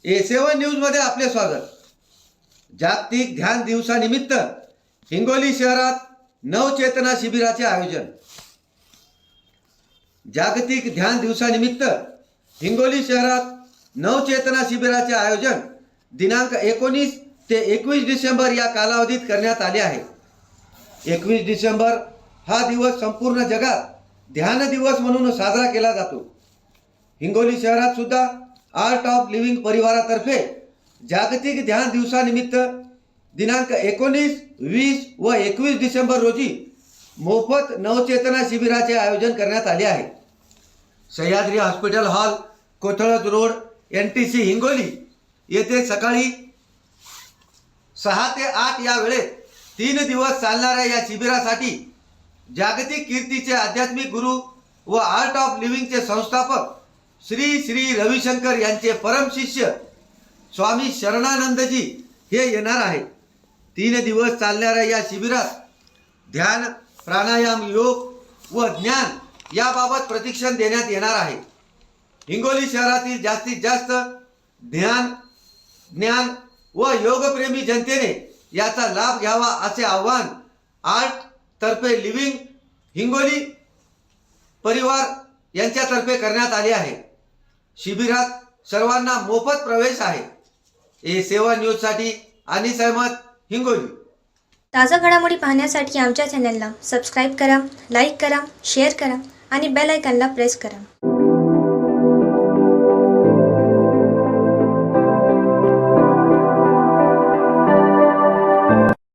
A7 न्यूजमध्ये आपले स्वागत। जागतिक ध्यान दिवसानिमित्त हिंगोली शहरात नवचेतना शिबिराचे आयोजन। जागतिक ध्यान दिवसानिमित्त हिंगोली शहरात नवचेतना शिबिराचे आयोजन दिनांक 19 ते 21 डिसेंबर या कालावधीत करण्यात आले आहे। 21 डिसेंबर हा दिवस संपूर्ण जगात ध्यान दिवस म्हणून साजरा केला जातो। हिंगोली शहरात सुद्धा आर्ट ऑफ लिव्हिंग परिवारातर्फे जागतिक ध्यान दिवसानिमित्त दिनांक 19, 20 व 21 डिसेंबर रोजी मोफत नवचेतना शिबिराचे आयोजन करण्यात आले आहे। Sahyadri hospital hall, Kothalaj road, NTC Hingoli येथे सकाळी 6 ते 8 या वेळेत 3 दिवस चालणाऱ्या या शिबिरासाठी जागतिक कीर्तीचे आध्यात्मिक गुरु व आर्ट ऑफ लिव्हिंगचे संस्थापक श्री श्री रविशंकर यांचे परम शिष्य स्वामी शरणानंदजी हे येणार आहेत। 3 दिवस चालणाऱ्या या शिबिरात ध्यान, प्राणायाम, योग व ज्ञान याबाबत प्रशिक्षण देण्यात येणार आहे। हिंगोली शहरातील जास्तीत जास्त ध्यान, ज्ञान व योगप्रेमी जनतेने याचा लाभ घ्यावा असे आवाहन आर्ट तर्फे लिव्हिंग हिंगोली परिवार यांच्यातर्फे करण्यात आले आहे। शिबिरात सर्वांना मोफत प्रवेश आहे। A7 न्यूजसाठी अनिस अहमद, हिंगोली। ताजा घडामोडी पाहण्यासाठी आमच्या चॅनलला सबस्क्राईब करा, लाईक करा, शेअर करा आणि बेल आयकॉनला प्रेस करा।